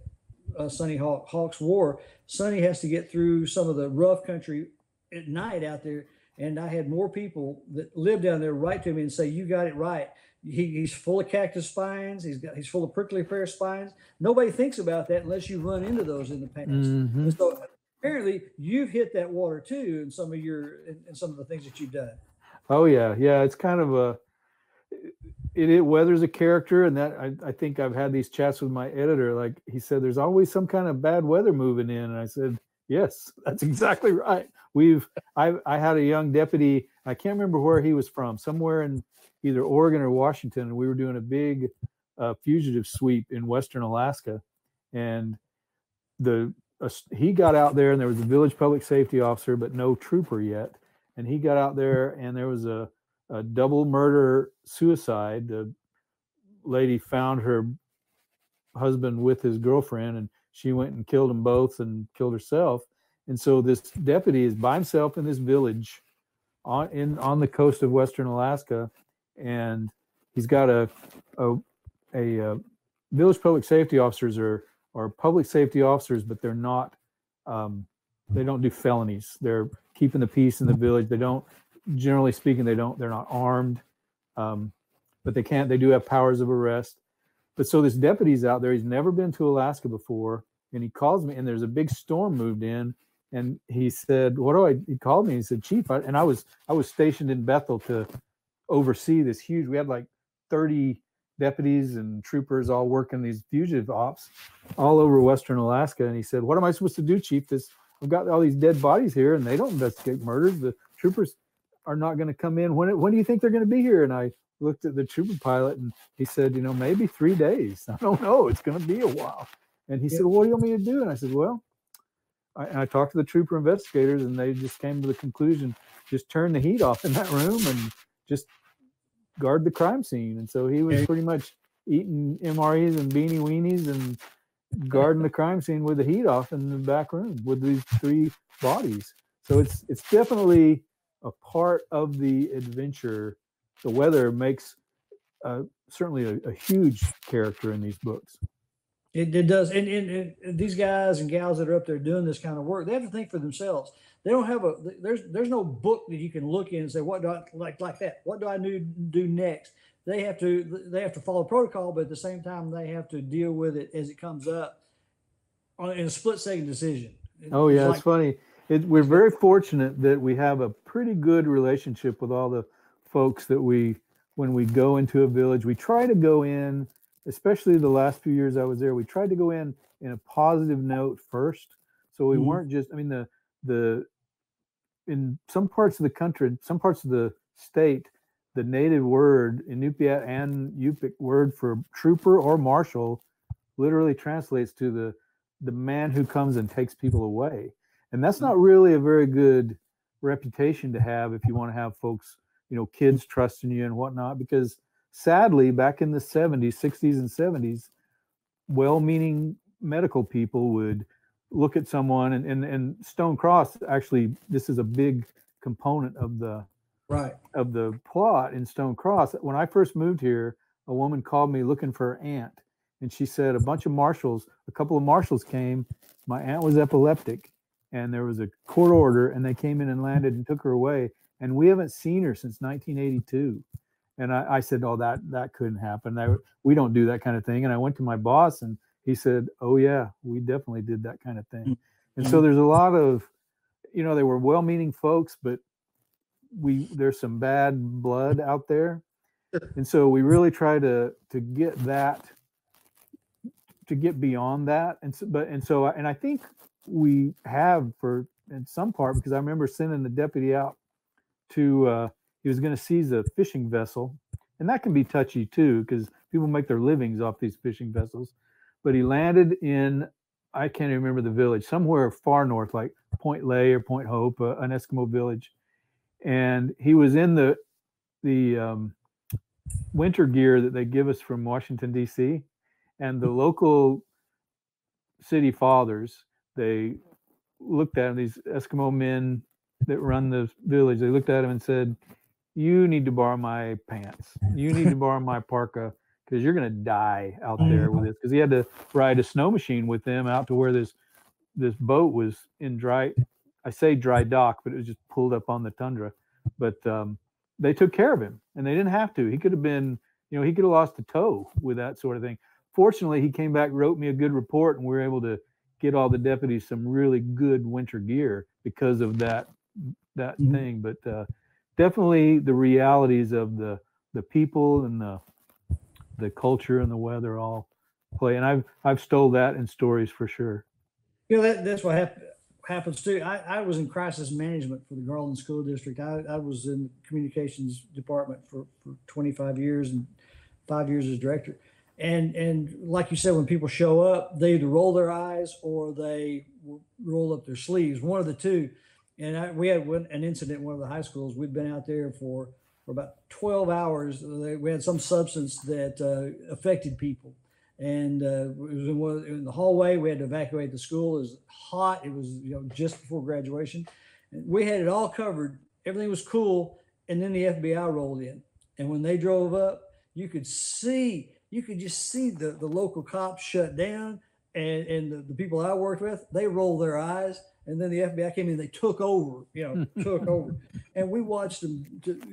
Sonny Hawk's War. Sonny has to get through some of the rough country at night out there. And I had more people that live down there write to me and say, you got it right. He's full of cactus spines. He's full of prickly pear spines. Nobody thinks about that unless you run into those in the past. And so apparently you've hit that water too in some of the things that you've done. Oh yeah. Yeah. It's kind of weather's a character, and that I think I've had these chats with my editor. Like he said, there's always some kind of bad weather moving in. And I said, yes, that's exactly right. I had a young deputy. I can't remember where he was from, somewhere in either Oregon or Washington. And we were doing a big fugitive sweep in Western Alaska. And he got out there, and there was a village public safety officer, but no trooper yet. And he got out there, and there was a double murder suicide. The lady found her husband with his girlfriend, and she went and killed them both and killed herself. And so this deputy is by himself in this village on the coast of Western Alaska, and he's got a village public safety officers are public safety officers, but they're not they don't do felonies. They're keeping the peace in the village. They don't, generally speaking, they're not armed, but they do have powers of arrest. But so this deputy's out there. He's never been to Alaska before, and he calls me, and there's a big storm moved in. And he said, he called me and he said, Chief, I was stationed in Bethel to oversee this huge, we had like 30 deputies and troopers all working these fugitive ops all over Western Alaska. And he said, what am I supposed to do, Chief? I've got all these dead bodies here, and they don't investigate murders. The troopers are not going to come in. When do you think they're going to be here? And I looked at the trooper pilot, and he said, maybe 3 days. I don't know. It's going to be a while. And he said, what do you want me to do? And I said, well, I talked to the trooper investigators, and they just came to the conclusion, just turn the heat off in that room and just guard the crime scene. And so he was pretty much eating MREs and beanie weenies and guarding the crime scene with the heat off in the back room with these 3 bodies. So it's definitely a part of the adventure. The weather makes certainly a huge character in these books. It does. And these guys and gals that are up there doing this kind of work, they have to think for themselves. They don't have there's no book that you can look in and say, what do I like that? What do I do next? They have to follow protocol, but at the same time, they have to deal with it as it comes up in a split-second decision. It's funny. We're very fortunate that we have a pretty good relationship with all the folks that when we go into a village, we try to go in, especially the last few years I was there, we tried to go in a positive note first. So we weren't just, in some parts of the country, some parts of the state, the native word, Inupiat and Yupik word for trooper or marshal, literally translates to the man who comes and takes people away. And that's not really a very good reputation to have if you want to have folks, kids trusting you and whatnot, because sadly, back in the 70s, 60s and 70s, well-meaning medical people would look at someone and Stone Cross, actually, this is a big component of the plot in Stone Cross. When I first moved here, a woman called me looking for her aunt, and she said a couple of marshals came. My aunt was epileptic, and there was a court order, and they came in and landed and took her away, and we haven't seen her since 1982. And I said, oh, that couldn't happen. We don't do that kind of thing. And I went to my boss, and he said, oh yeah, we definitely did that kind of thing. And so there's a lot of, they were well-meaning folks, but there's some bad blood out there. And so we really try to get beyond that. And I think we have in some part, because I remember sending the deputy out to, he was going to seize a fishing vessel, and that can be touchy too, because people make their livings off these fishing vessels. But he landed in, I can't even remember the village, somewhere far north, like Point Lay or Point Hope, an Eskimo village. And he was in the winter gear that they give us from Washington, D.C. And the local city fathers, they looked at him, these Eskimo men that run the village, they looked at him and said, you need to borrow my pants. You need to borrow my parka, because you're going to die out there with this. Because he had to ride a snow machine with them out to where this boat was in dry dock, but it was just pulled up on the tundra. But they took care of him, and they didn't have to. He could have been, he could have lost a toe with that sort of thing. Fortunately, he came back, wrote me a good report, and we were able to get all the deputies some really good winter gear because of that thing. But definitely the realities of the people and the culture and the weather all play. And I've stole that in stories for sure. That's what happens too. I was in crisis management for the Garland School District. I was in the communications department for 25 years and 5 years as director. And like you said, when people show up, they either roll their eyes or they roll up their sleeves, one of the two. And we had an incident in one of the high schools. We'd been out there for about 12 hours. We had some substance that affected people. And it was in the hallway. We had to evacuate the school. It was hot. It was just before graduation. And we had it all covered. Everything was cool. And then the FBI rolled in. And when they drove up, you could just see the local cops shut down. And the people I worked with, they rolled their eyes. And then the FBI came in, they took over, took over. And we watched them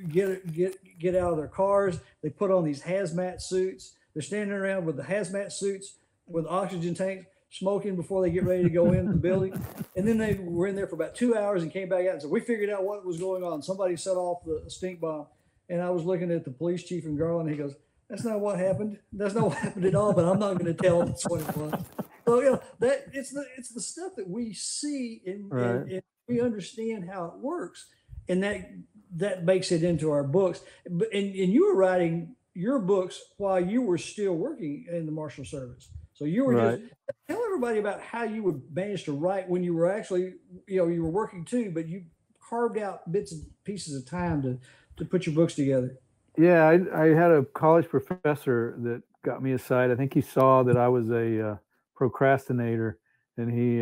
get out of their cars. They put on these hazmat suits. They're standing around with the hazmat suits with oxygen tanks, smoking before they get ready to go into the building. And then they were in there for about 2 hours and came back out and said, we figured out what was going on. Somebody set off the stink bomb. And I was looking at the police chief in Garland, and he goes, that's not what happened. That's not what happened at all, but I'm not going to tell them what it was. So that it's the stuff that we see and we understand how it works, and that makes it into our books. And you were writing your books while you were still working in the Marshals Service. So you were just tell everybody about how you would manage to write when you were actually you were working too, but you carved out bits and pieces of time to put your books together. Yeah, I had a college professor that got me aside. I think he saw that I was a procrastinator, and he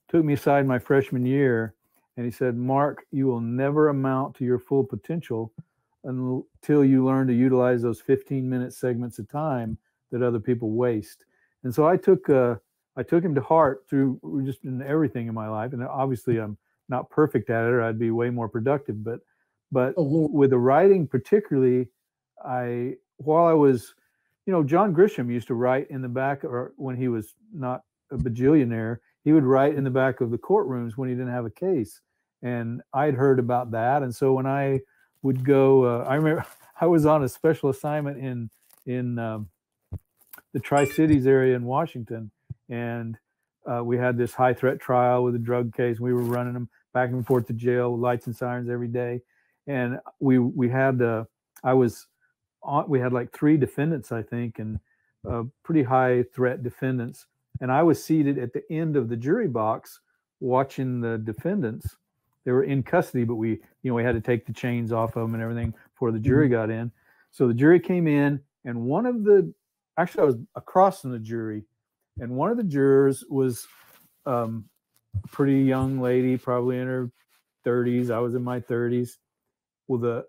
took me aside my freshman year, and he said, Mark, you will never amount to your full potential until you learn to utilize those 15-minute segments of time that other people waste. And so I took him to heart through just in everything in my life. And obviously I'm not perfect at it, or I'd be way more productive. But with the writing particularly, while I was, John Grisham used to write in the back, or when he was not a bajillionaire, he would write in the back of the courtrooms when he didn't have a case. And I'd heard about that. And so when I would go, I remember I was on a special assignment in the Tri-Cities area in Washington. And we had this high threat trial with a drug case. We were running them back and forth to jail, lights and sirens every day. And we had we had like 3 defendants, I think, and pretty high threat defendants. And I was seated at the end of the jury box watching the defendants. They were in custody, but we had to take the chains off of them and everything before the jury got in. So the jury came in, and actually I was across from the jury, and one of the jurors was a pretty young lady, probably in her 30s. I was in my 30s. Well,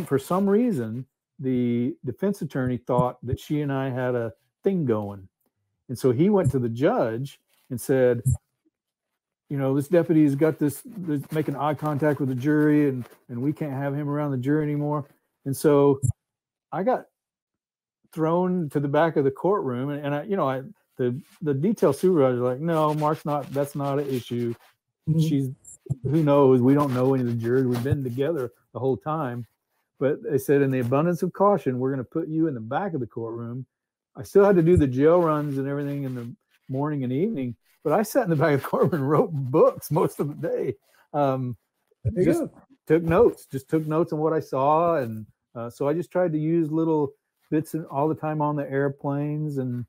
for some reason, the defense attorney thought that she and I had a thing going. And so he went to the judge and said, this deputy's got this making eye contact with the jury, and we can't have him around the jury anymore. And so I got thrown to the back of the courtroom, and the detail supervisor was like, no, that's not an issue. Who knows? We don't know any of the jurors. We've been together the whole time. But they said, in the abundance of caution, we're going to put you in the back of the courtroom. I still had to do the jail runs and everything in the morning and evening, but I sat in the back of the courtroom and wrote books most of the day. Took notes on what I saw. And so I just tried to use little bits all the time on the airplanes. And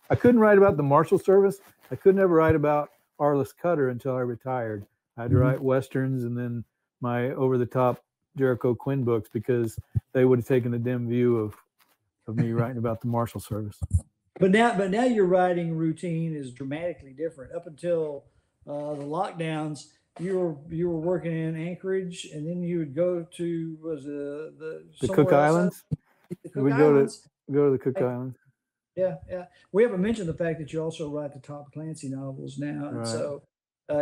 I couldn't write about the Marshals Service. I could never write about Arliss Cutter until I retired. I had to write Westerns and then my over-the-top Jericho Quinn books, because they would have taken a dim view of me writing about the Marshals Service. But now your writing routine is dramatically different. Up until the lockdowns, you were working in Anchorage, and then you would go to the Cook Islands. We go to the Cook Islands. Yeah. We haven't mentioned the fact that you also write the Tom Clancy novels now, and so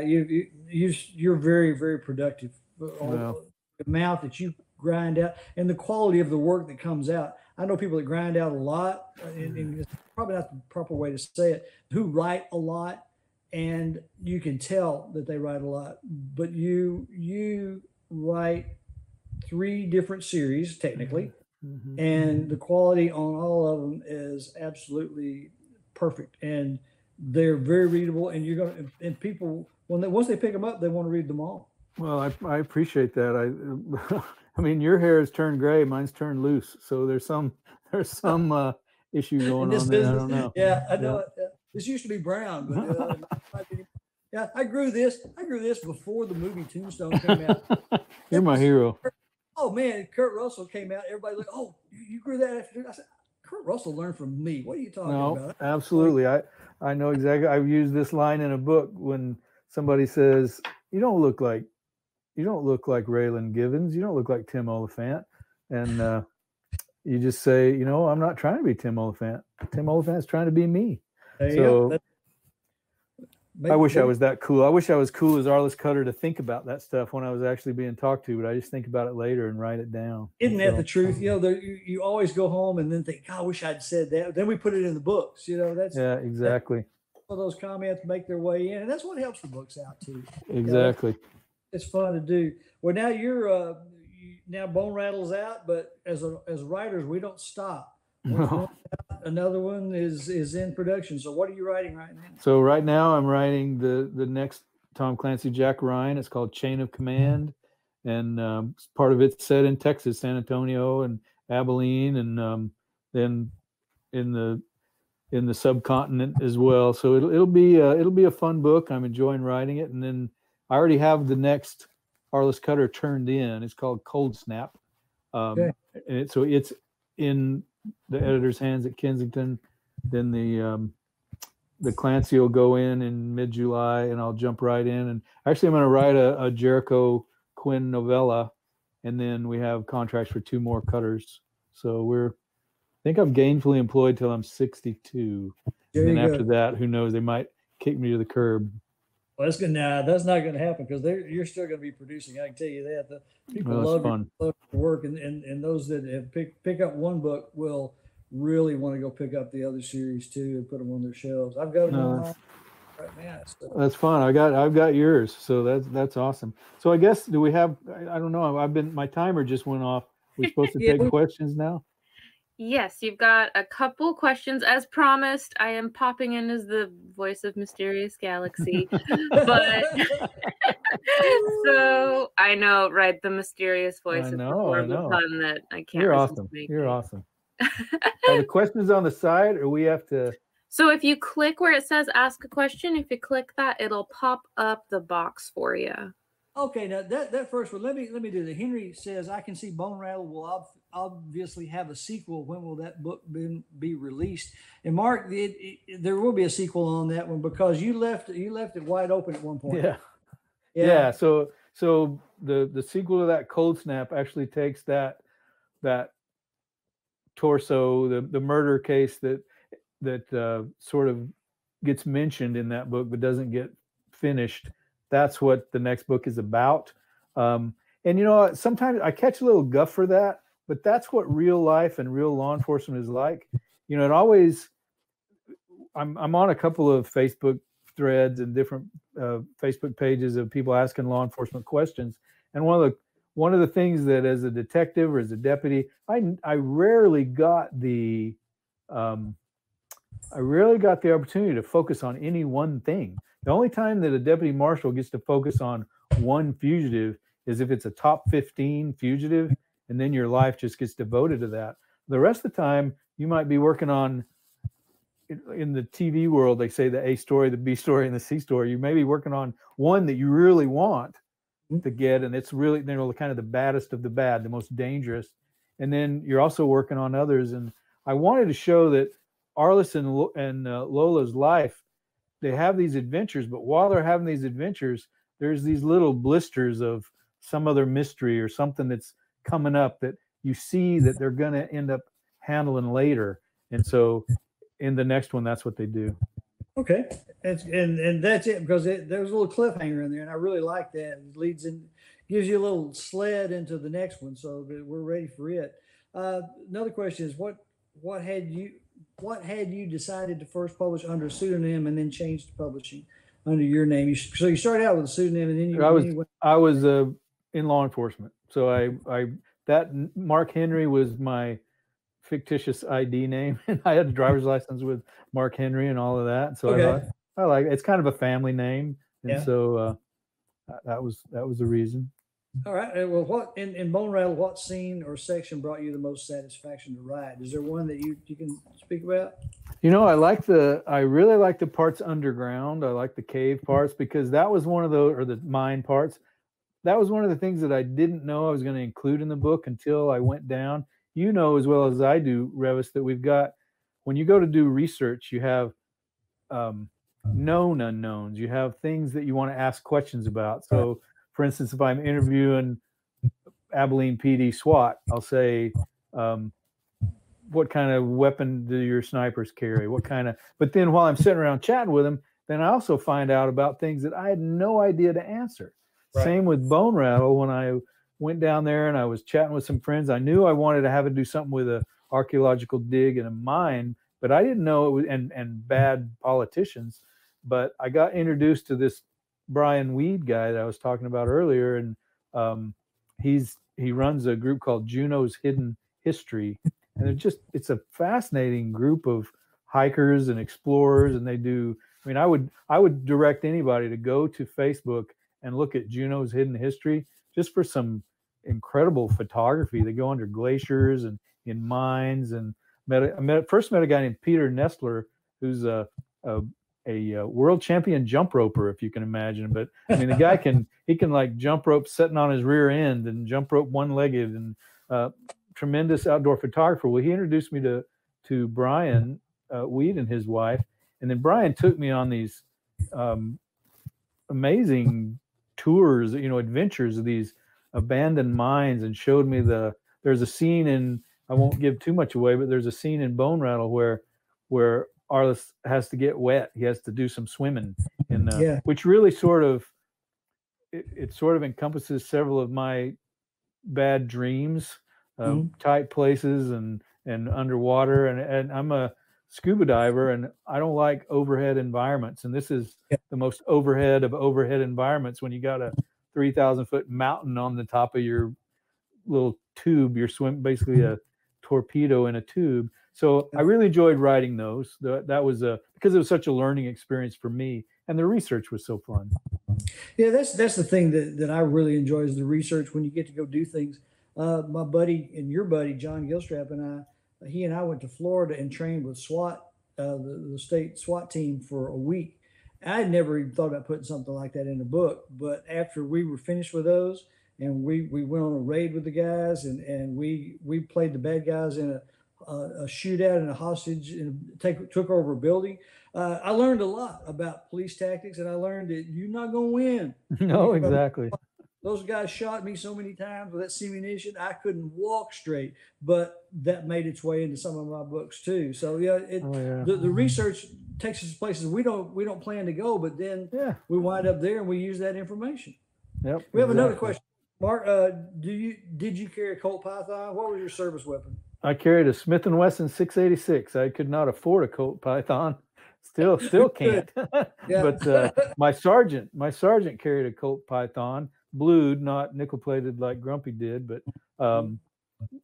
you're very, very productive. The amount that you grind out and the quality of the work that comes out. I know people that grind out a lot, and it's probably not the proper way to say it, who write a lot, and you can tell that they write a lot. But you write 3 different series technically, and the quality on all of them is absolutely perfect, and they're very readable. And and people, once they pick them up, they want to read them all. Well, I appreciate that. I mean, your hair has turned gray, mine's turned loose, so there's some issue going on there. I don't know. Yeah, I know. Yeah. This used to be brown, but I grew this before the movie Tombstone came out. You're my hero. Oh man, Kurt Russell came out. Everybody like, oh, you grew that after? I said, Kurt Russell learned from me. What are you talking about? Absolutely. I know exactly. I've used this line in a book when somebody says, you don't look like Raylan Givens. You don't look like Tim Oliphant. And you just say, I'm not trying to be Tim Oliphant. Tim Oliphant's trying to be me. So I wish I was that cool. I wish I was cool as Arliss Cutter to think about that stuff when I was actually being talked to, but I just think about it later and write it down. Isn't that the truth? You always go home and then think, God, I wish I'd said that. Then we put it in the books. Exactly. All those comments make their way in, and that's what helps the books out too. Exactly. It's fun to do. Well, now you're now Bone Rattle's out, but as writers, we don't stop. No. Another one is in production. So what are you writing right now? So right now I'm writing the next Tom Clancy Jack Ryan. It's called Chain of Command, and part of it's set in Texas, San Antonio and Abilene, and then in the subcontinent as well. So it'll be a fun book. I'm enjoying writing it, and then I already have the next Arliss Cutter turned in. It's called Cold Snap, and it's in the editor's hands at Kensington. Then the Clancy will go in mid-July, and I'll jump right in. And actually, I'm going to write a Jericho Quinn novella, and then we have contracts for 2 more cutters. So I think I'm gainfully employed till I'm 62. And then after that, who knows? They might kick me to the curb. Well, that's good. Now that's not going to happen because you're still going to be producing. I can tell you that. The people love your work, and those that have pick up one book will really want to go pick up the other series too and put them on their shelves. I've got them on right now. So. That's fun. I've got yours, so that's awesome. So I guess do we have? I don't know. My timer just went off. We're supposed to take questions now. Yes, you've got a couple questions. As promised, I am popping in as the voice of Mysterious Galaxy, but So I know, right? The mysterious voice I is the know. horrible pun that I can't You're resist awesome. making. You're awesome. Are the questions on the side, or we have to? So if you click where it says ask a question, if you click that, it'll pop up the box for you. Okay, now that first one, let me do that. Henry says, I can see Bone Rattle will obviously have a sequel. When will that book be released? And Mark, there will be a sequel on that one because you left it wide open at one point. Yeah. So the sequel to that Cold Snap actually takes that torso, the murder case that sort of gets mentioned in that book but doesn't get finished. That's what the next book is about. And sometimes I catch a little guff for that, but that's what real life and real law enforcement is like. It always. I'm on a couple of Facebook threads and different Facebook pages of people asking law enforcement questions, and one of the things that as a detective or as a deputy, I rarely got the opportunity to focus on any one thing. The only time that a deputy marshal gets to focus on one fugitive is if it's a top 15 fugitive, and then your life just gets devoted to that. The rest of the time, you might be working on, in the TV world, they say the A story, the B story, and the C story. You may be working on one that you really want to get, and it's really, kind of the baddest of the bad, the most dangerous. And then you're also working on others. And I wanted to show that Arliss and Lola's life, they have these adventures, but while they're having these adventures, there's these little blisters of some other mystery or something that's coming up that you see that they're going to end up handling later. And so in the next one, that's what they do. Okay, and that's it, because there's a little cliffhanger in there, and I really like that. It leads in, gives you a little sled into the next one, so that we're ready for it. Another question is, what had you decided to first publish under a pseudonym and then change to publishing under your name? So you started out with a pseudonym, and then I was in law enforcement, so I that Mark Henry was my fictitious ID name, and I had a driver's license with Mark Henry and all of that. So okay. I like it's kind of a family name, and Yeah. so that was the reason. All right. Well, what in Bone Rattle, what scene or section brought you the most satisfaction to write? Is there one that you can speak about? I really like the parts underground. I like the cave parts, because that was one of or the mine parts. That was one of the things that I didn't know I was going to include in the book until I went down. You know as well as I do, Reavis, that we've got, when you go to do research, you have known unknowns. You have things that you want to ask questions about. So, for instance, if I'm interviewing Abilene PD SWAT, I'll say, what kind of weapon do your snipers carry? But then while I'm sitting around chatting with them, then I also find out about things that I had no idea to answer. Right. Same with Bone Rattle. When I went down there and I was chatting with some friends, I knew I wanted to have to do something with an archaeological dig and a mine, but I didn't know it was, and bad politicians. But I got introduced to this Brian Weed guy that I was talking about earlier, and he runs a group called Juneau's Hidden History, and it's a fascinating group of hikers and explorers, and they do. I mean, I would direct anybody to go to Facebook and look at Juneau's Hidden History just for some incredible photography. They go under glaciers and in mines, and first met a guy named Peter Nestler, who's a world champion jump roper, if you can imagine. But I mean, the guy can like jump rope sitting on his rear end and jump rope one-legged, and tremendous outdoor photographer. Well, he introduced me to Brian Weed and his wife, and then Brian took me on these amazing tours, adventures of these abandoned mines, and showed me there's a scene in, I won't give too much away, but there's a scene in Bone Rattle where Arliss has to get wet. He has to do some swimming, which really sort of encompasses several of my bad dreams, tight places and underwater. And I'm a scuba diver, and I don't like overhead environments. And this is the most overhead of overhead environments, when you got a 3,000-foot mountain on the top of your little tube. You're basically a torpedo in a tube. So I really enjoyed writing those. That was because it was such a learning experience for me, and the research was so fun. Yeah, that's the thing that I really enjoy is the research when you get to go do things. My buddy and your buddy John Gilstrap and he and I went to Florida and trained with SWAT, the state SWAT team for a week. I had never even thought about putting something like that in a book, but after we were finished with those, and we went on a raid with the guys, and we played the bad guys in a shootout and a hostage and took over a building. I learned a lot about police tactics, and I learned that you're not going to win. No, exactly. Those guys shot me so many times with that ammunition, I couldn't walk straight, but that made its way into some of my books too. So yeah, the research takes us to places we don't plan to go, but then we wind up there and we use that information. Yep. We have another question. Mark, did you carry a Colt Python? What was your service weapon? I carried a Smith & Wesson 686. I could not afford a Colt Python. Still can't. But my sergeant carried a Colt Python, blued, not nickel plated like Grumpy did. But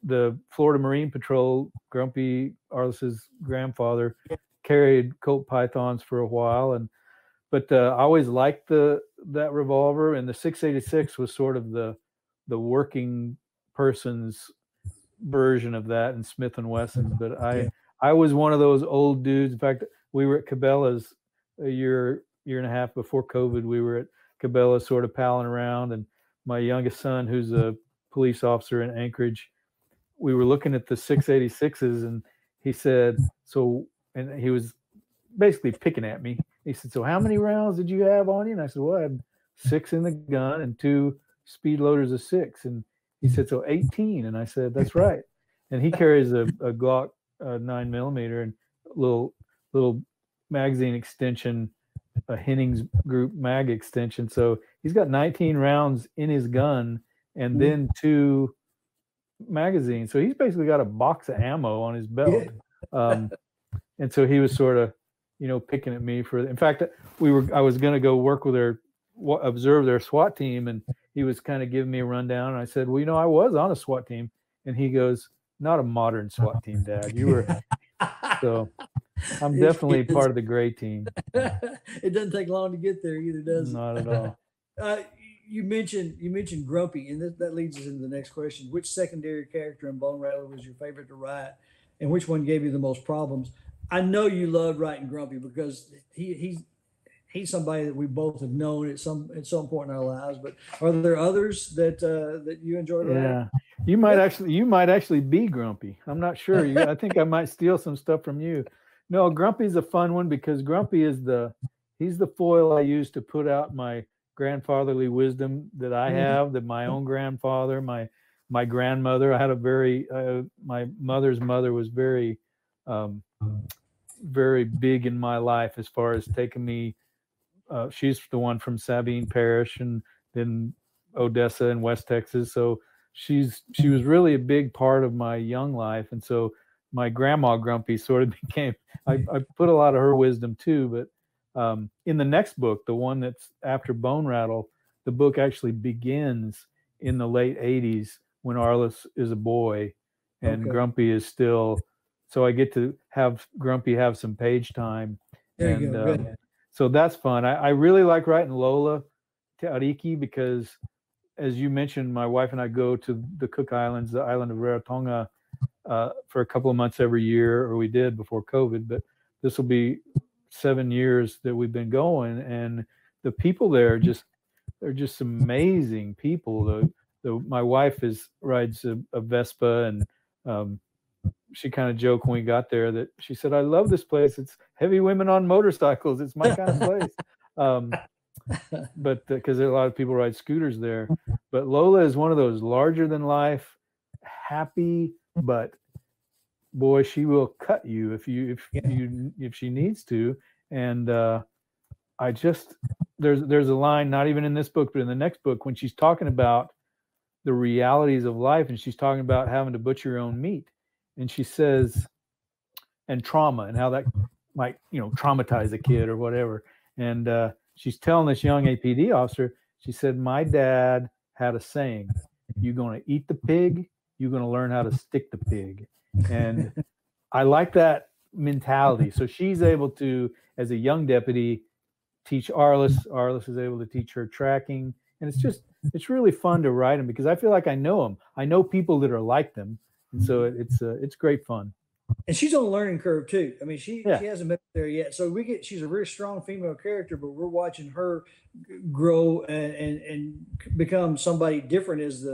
the Florida Marine Patrol, Grumpy Arliss's grandfather, carried Colt Pythons for a while, but I always liked that revolver, and the 686 was sort of the working person's version of that in Smith & Wesson. But I was one of those old dudes. In fact, we were at Cabela's a year and a half before COVID. We were at Cabela's sort of palling around, and my youngest son, who's a police officer in Anchorage, we were looking at the 686s, and he said, and he was basically picking at me. He said, "So how many rounds did you have on you?" And I said, "Well, I had 6 in the gun and 2 speed loaders of 6." And he said, "So 18." And I said, "That's right." And he carries a Glock 9mm and little magazine extension, a Hennings Group mag extension. So he's got 19 rounds in his gun and then 2 magazines. So he's basically got a box of ammo on his belt. And so he was sort of, picking at me in fact, I was going to go work with observe their SWAT team. And he was kind of giving me a rundown. And I said, "Well, I was on a SWAT team." And he goes, "Not a modern SWAT team, Dad. You were." So I'm definitely part of the gray team. It doesn't take long to get there either, does it? Not at all. You mentioned Grumpy, and that leads us into the next question. Which secondary character in Bone Rattler was your favorite to write, and which one gave you the most problems? I know you loved writing Grumpy because he's somebody that we both have known at some point in our lives. But are there others that you enjoyed writing? Yeah, you might actually be Grumpy. I'm not sure. I think I might steal some stuff from you. No, Grumpy's a fun one because Grumpy is he's the foil I use to put out my grandfatherly wisdom that I have, that my own grandfather, my grandmother. I had my mother's mother was very, very big in my life as far as taking me. She's the one from Sabine Parish and then Odessa in West Texas. So she was really a big part of my young life. And so my grandma Grumpy sort of became, I put a lot of her wisdom too, but in the next book, the one that's after Bone Rattle, the book actually begins in the late 80s when Arliss is a boy and Grumpy is still, so I get to have Grumpy have some page time. There you go. So that's fun. I really like writing Lola Te'ariki because, as you mentioned, my wife and I go to the Cook Islands, the island of Rarotonga, for a couple of months every year, or we did before COVID, but this will be 7 years that we've been going, and the people there they're just amazing people. My wife rides a Vespa, and she kind of joked when we got there that she said, "I love this place. It's heavy women on motorcycles. It's my kind of place." But because a lot of people ride scooters there, but Lola is one of those larger than life, happy, but boy, she will cut you if she needs to. And there's a line, not even in this book, but in the next book, when she's talking about the realities of life, and she's talking about having to butcher your own meat, and she says, and trauma, and how that might traumatize a kid or whatever. And she's telling this young APD officer, she said, "My dad had a saying, you're going to eat the pig, you're going to learn how to stick the pig." And I like that mentality. So she's able to, as a young deputy, teach Arliss. Arliss is able to teach her tracking. And it's really fun to write them because I feel like I know them. I know people that are like them. And so it's great fun. And she's on a learning curve too. I mean, she hasn't been there yet. So she's a very strong female character, but we're watching her grow and become somebody different as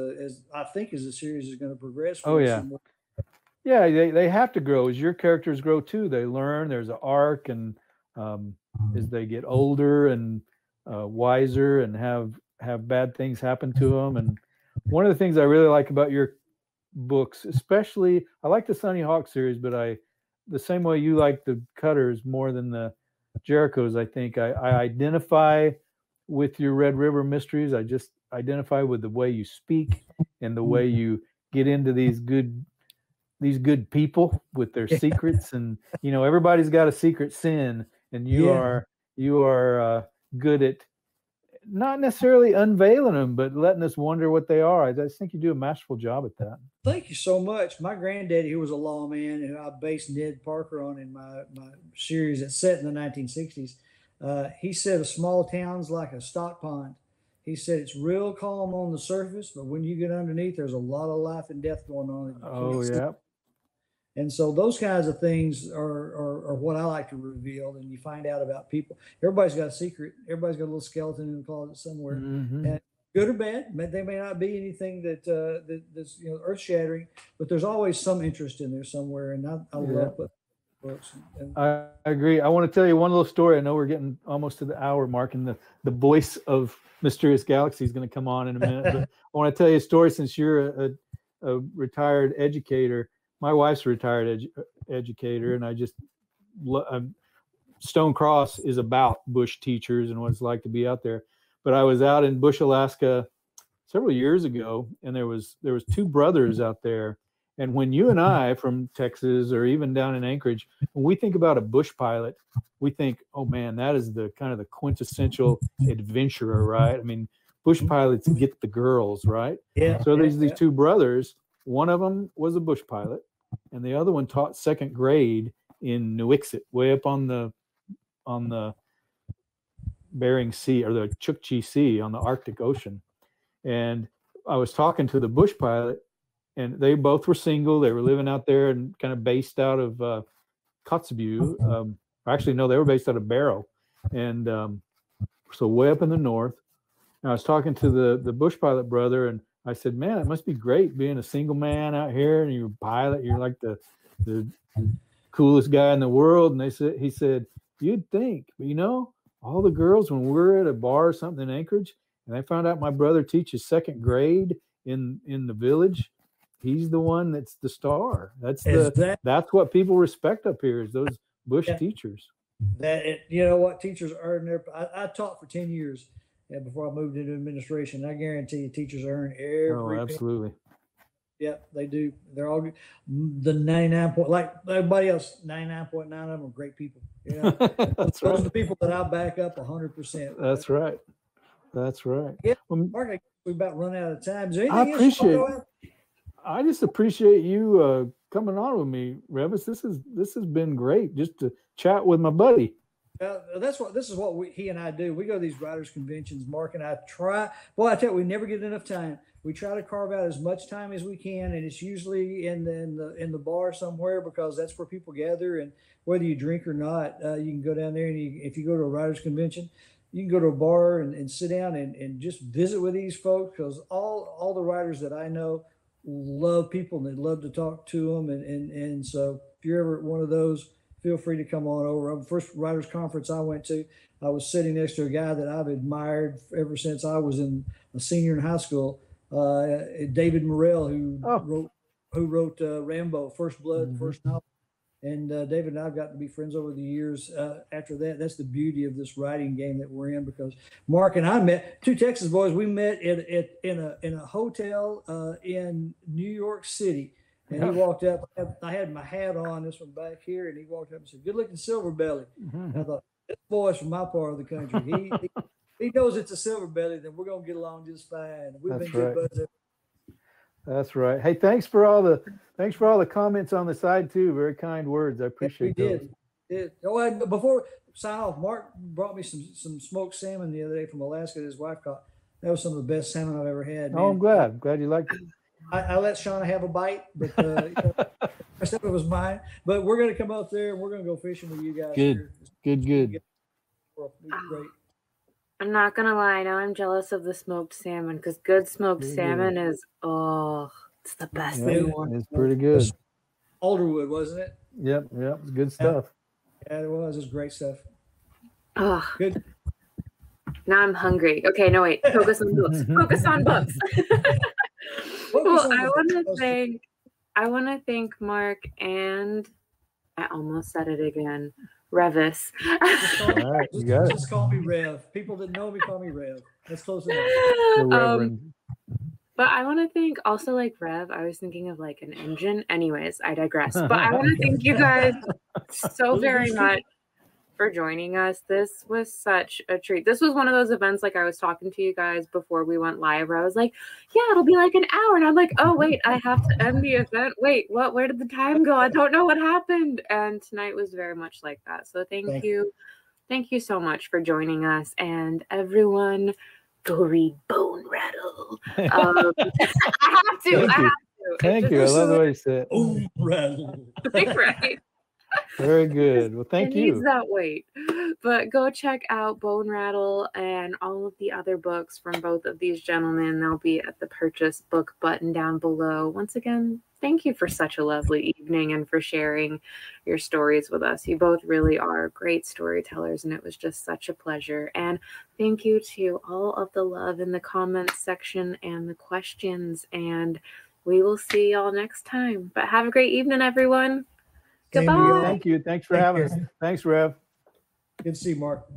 I think as the series is going to progress. Oh yeah. Yeah, they have to grow as your characters grow too. They learn. There's an arc, and as they get older and wiser and have bad things happen to them. And one of the things I really like about your books, especially, I like the Sunny Hawk series, but the same way you like the Cutters more than the Jerichos, I think I identify with your Red River mysteries. I just identify with the way you speak and the way you get into these good people with their secrets. And everybody's got a secret sin, and you are good at not necessarily unveiling them, but letting us wonder what they are. I just think you do a masterful job at that. Thank you so much. My granddaddy, who was a lawman, and I based Ned Parker on in my series that's set in the 1960s, he said a small town's like a stock pond. He said it's real calm on the surface, but when you get underneath, there's a lot of life and death going on. Oh, yeah. And so those kinds of things are what I like to reveal. And you find out about people. Everybody's got a secret. Everybody's got a little skeleton in the closet somewhere. Mm-hmm. And good or bad, they may not be anything that's earth shattering, but there's always some interest in there somewhere. And I love books. I agree. I want to tell you one little story. I know we're getting almost to the hour mark, and the voice of Mysterious Galaxy is going to come on in a minute. But I want to tell you a story since you're a retired educator. My wife's a retired educator, and Stone Cross is about bush teachers and what it's like to be out there. But I was out in Bush, Alaska several years ago, and there was two brothers out there. And when you and I from Texas or even down in Anchorage, when we think about a bush pilot, we think, oh man, that is the kind of the quintessential adventurer, right? I mean, bush pilots get the girls, right? Yeah. So there's these two brothers. One of them was a bush pilot, and the other one taught second grade in Nuiqsut, way up on the Bering Sea or the Chukchi Sea on the Arctic Ocean. And I was talking to the bush pilot, and they both were single. They were living out there and kind of based out of Kotzebue. Actually, no, they were based out of Barrow. And so way up in the north. And I was talking to the bush pilot brother, and I said, man, it must be great being a single man out here, and you're a pilot. You're like the coolest guy in the world. And he said, you'd think, but all the girls, when we're at a bar or something in Anchorage, and they found out my brother teaches second grade in the village, he's the one that's the star. That's what people respect up here is those bush teachers. Teachers earn their. I taught for 10 years. Yeah, before I moved into administration, I guarantee you teachers earn every. Oh, absolutely. Yeah, they do. They're all the 99 point, like everybody else. 99.9 of them are great people. Yeah, those are the people that I back up 100%. That's right. That's right. Yeah, Mark, we're about run out of time. Is there anything else I just appreciate you coming on with me, Reavis. This has been great just to chat with my buddy. This is what he and I do. We go to these writers' conventions. Mark and I try. Well, I tell you, we never get enough time. We try to carve out as much time as we can, and it's usually in the bar somewhere because that's where people gather. And whether you drink or not, you can go down there, and if you go to a writers' convention, you can go to a bar and sit down and just visit with these folks because all the writers that I know love people and they love to talk to them. And so if you're ever at one of those, feel free to come on over. The first writers conference I went to, I was sitting next to a guy that I've admired ever since I was a senior in high school, David Morrell, who wrote Rambo, First Blood, first novel. And David and I've gotten to be friends over the years. After that, that's the beauty of this writing game that we're in because Mark and I met, two Texas boys. We met in a hotel in New York City. And he walked up. I had my hat on, this one back here, and he walked up and said, "Good looking silver belly." I thought, this boy's from my part of the country. He knows it's a silver belly, then we're gonna get along just fine. We've been good buds. That's right. Hey, thanks for all the comments on the side too. Very kind words. I appreciate those. Oh, and before sign off, Mark brought me some smoked salmon the other day from Alaska that his wife caught. That was some of the best salmon I've ever had. Man. Oh, I'm glad. I'm glad you liked it. I let Shauna have a bite, but the rest of it was mine. But we're going to come up there and we're going to go fishing with you guys. Good. Good. Great. I'm not gonna lie, now I'm jealous of the smoked salmon because good smoked salmon is it's the best thing. It's pretty good. Alderwood, wasn't it? Yep, it's good stuff. Yeah, it was. It was great stuff. Oh, good. Now I'm hungry. Okay, no wait. Focus on books. Focus on books. Well, I want to thank Mark and I almost said it again. Reavis. Just call me Rev. People that know me call me Rev. That's close enough. But I want to thank also like Rev. I was thinking of like an engine. Anyways, I digress. But I want to thank you guys so very much for joining us. This was such a treat. This was one of those events like I was talking to you guys before we went live where I was like, yeah, it'll be like an hour. And I'm like, oh, wait, I have to end the event. Wait, what? Where did the time go? I don't know what happened. And tonight was very much like that. So thank you. Thank you so much for joining us. And everyone, go read Bone Rattle. I have to. Thank you. I love the way you said it. Bone Rattle. Right. Very good. Well, thank you. It needs that weight. But go check out Bone Rattle and all of the other books from both of these gentlemen. They'll be at the purchase book button down below. Once again, thank you for such a lovely evening and for sharing your stories with us. You both really are great storytellers, and it was just such a pleasure. And thank you to all of the love in the comments section and the questions. And we will see y'all next time. But have a great evening, everyone. Goodbye. Thank you. Thanks for having us. Thanks, Rev. Good to see you, Mark.